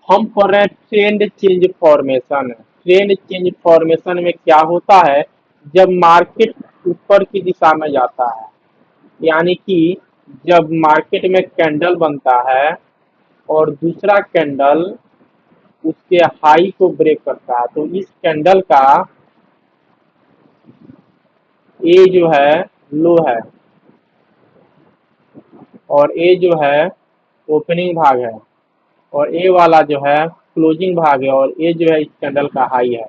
हम पढ़ रहे हैं trend change formation. Trend change formation में क्या होता है, जब मार्केट ऊपर की दिशा में जाता है, यानी कि जब मार्केट में कैंडल बनता है और दूसरा कैंडल उसके हाई को ब्रेक करता है, तो इस कैंडल का ए जो है लो है और ए जो है ओपनिंग भाग है और ए वाला जो है क्लोजिंग भाग है और ए जो है इस कैंडल का हाई है।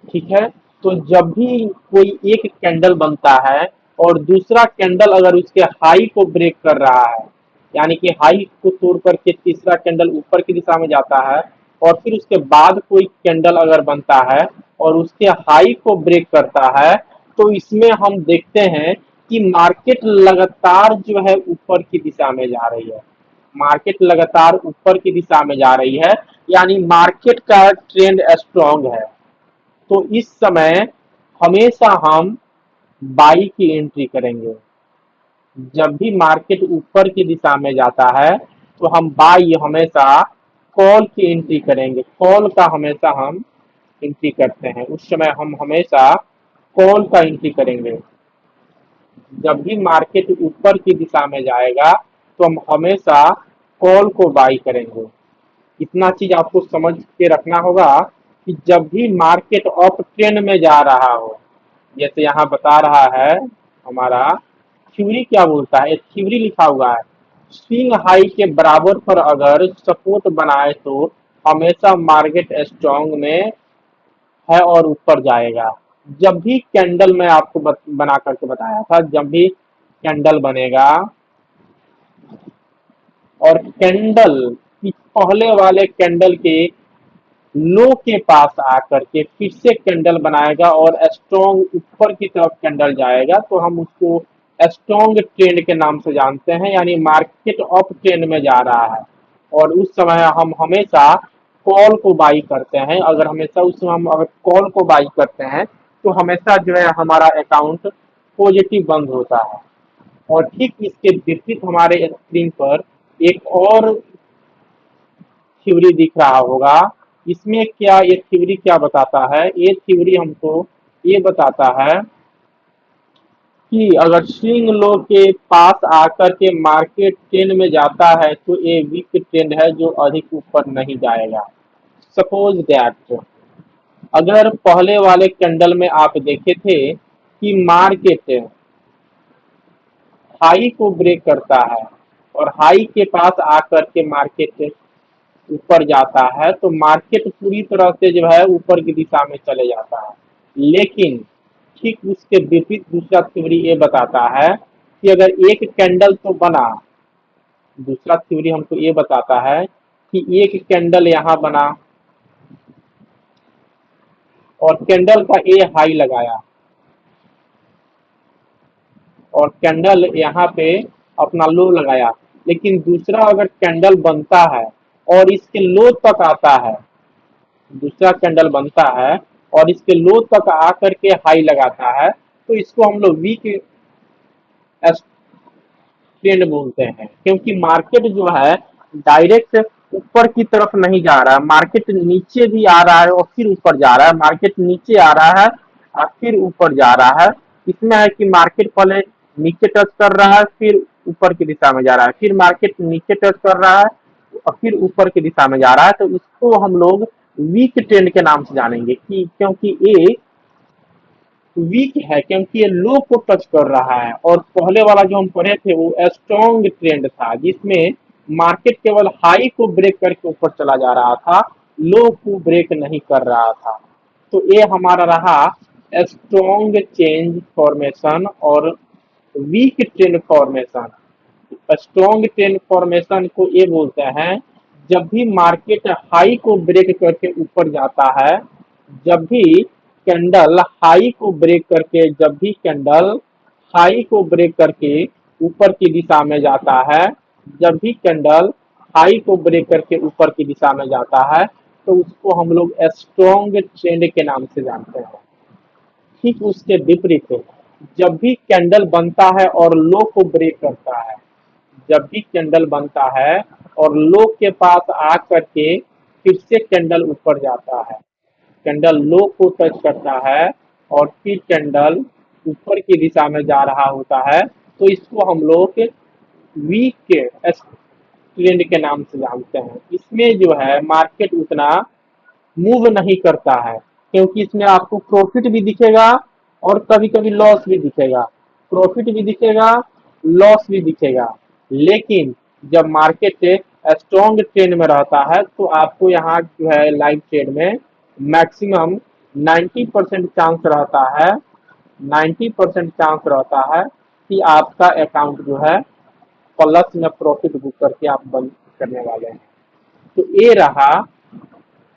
ठीक है। तो जब भी कोई एक कैंडल बनता है और दूसरा कैंडल अगर उसके हाई को ब्रेक कर रहा है, यानी कि हाई को तोड़ करके तीसरा कैंडल ऊपर की दिशा में जाता है और फिर उसके बाद कोई कैंडल अगर बनता है और उसके हाई को ब्रेक करता है, तो इसमें हम देखते हैं कि मार्केट लगातार जो है ऊपर की दिशा में जा रही है। मार्केट लगातार ऊपर की दिशा में जा रही है, यानी मार्केट का ट्रेंड स्ट्रांग है। तो इस समय हमेशा हम बाई की एंट्री करेंगे। जब भी मार्केट ऊपर की दिशा में जाता है तो हम बाई हमेशा कॉल की एंट्री करेंगे। कॉल का हमेशा हम एंट्री करते हैं, उस समय हम हमेशा कॉल का एंट्री करेंगे। जब भी मार्केट ऊपर की दिशा में जाएगा तो हम हमेशा कॉल को बाई करेंगे। इतना चीज आपको समझ के रखना होगा कि जब भी मार्केट अप ट्रेंड में जा रहा हो, जैसे यहाँ बता रहा है हमारा थ्योरी क्या बोलता है, थ्योरी लिखा हुआ है, स्विंग हाई के बराबर पर अगर सपोर्ट बनाए तो हमेशा मार्केट स्ट्रांग में है और ऊपर जाएगा। जब भी कैंडल मैं आपको बना करके बताया था, जब भी कैंडल बनेगा और कैंडल की पहले वाले कैंडल के लो के पास आकर के फिर से कैंडल बनाएगा और स्ट्रॉन्ग ऊपर की तरफ कैंडल जाएगा, तो हम उसको स्ट्रॉन्ग ट्रेंड के नाम से जानते हैं, यानी मार्केट अप ट्रेंड में जा रहा है। और उस समय हम हमेशा कॉल को बाई करते हैं। अगर हमेशा उस समय हम अगर कॉल को बाई करते हैं तो हमेशा जो है हमारा अकाउंट पॉजिटिव बंद होता है। और ठीक इसके विपरीत हमारे स्क्रीन पर एक और थ्योरी दिख रहा होगा। इसमें क्या ये थ्योरी क्या बताता है, ये थ्योरी हमको ये बताता है कि अगर स्विंग लो के पास आकर के मार्केट ट्रेंड में जाता है तो ये वीक ट्रेंड है जो अधिक ऊपर नहीं जाएगा। सपोज दैट अगर पहले वाले कैंडल में आप देखे थे कि मार्केट हाई को ब्रेक करता है और हाई के पास आकर के मार्केट ऊपर जाता है, तो मार्केट पूरी तरह से जो है ऊपर की दिशा में चले जाता है। लेकिन ठीक उसके विपरीत दूसरा थ्योरी ये बताता है कि अगर एक कैंडल तो बना, दूसरा थ्योरी हमको ये बताता है कि एक कैंडल यहाँ बना और कैंडल का ए हाई लगाया और कैंडल यहाँ पे अपना लो लगाया, लेकिन दूसरा अगर कैंडल बनता है और इसके लो तक आता है, दूसरा कैंडल बनता है और इसके लो तक आकर के हाई लगाता है, तो इसको हम लोग वीक ट्रेंड बोलते हैं। क्योंकि मार्केट जो है डायरेक्ट ऊपर की तरफ नहीं जा रहा है, मार्केट नीचे भी आ रहा है और फिर ऊपर जा रहा है, मार्केट नीचे आ रहा है और फिर ऊपर जा रहा है। इसमें है कि मार्केट पहले नीचे टच कर रहा है फिर ऊपर की दिशा में जा रहा है, फिर मार्केट नीचे टच कर रहा है और फिर ऊपर की दिशा में जा रहा है, तो इसको हम लोग वीक ट्रेंड के नाम से जानेंगे कि क्योंकि ये वीक है, क्योंकि ये लो को टच कर रहा है। और पहले वाला जो हम पढ़े थे वो स्ट्रॉन्ग ट्रेंड था, जिसमें मार्केट केवल हाई को ब्रेक करके ऊपर चला जा रहा था, लो को ब्रेक नहीं कर रहा था। तो ये हमारा रहा स्ट्रॉन्ग चेंज फॉर्मेशन और weak trend formation. Strong trend formation को ये बोलते हैं जब भी मार्केट हाई को ब्रेक करके ऊपर जाता है, जब भी कैंडल हाई को ब्रेक करके जब भी कैंडल हाई को ब्रेक करके ऊपर की दिशा में जाता है, जब भी कैंडल हाई को ब्रेक करके ऊपर की दिशा में जाता है, तो उसको हम लोग स्ट्रॉन्ग ट्रेंड के नाम से जानते हैं। ठीक उसके विपरीत जब भी कैंडल बनता है और लो को ब्रेक करता है, जब भी कैंडल बनता है और लो के पास आकर के फिर से कैंडल ऊपर जाता है, कैंडल लो को टच करता है और फिर कैंडल ऊपर की दिशा में जा रहा होता है, तो इसको हम लोग वीक ट्रेंड के नाम से जानते हैं। इसमें जो है मार्केट उतना मूव नहीं करता है, क्योंकि इसमें आपको प्रॉफिट भी दिखेगा और कभी कभी लॉस भी दिखेगा, प्रॉफिट भी दिखेगा, लॉस भी दिखेगा। लेकिन जब मार्केट स्ट्रॉन्ग ट्रेंड में रहता है तो आपको यहाँ जो है लाइव ट्रेड में मैक्सिमम 90% चांस रहता है, 90% चांस रहता है कि आपका अकाउंट जो है प्लस में प्रॉफिट बुक करके आप बंद करने वाले हैं। तो ये रहा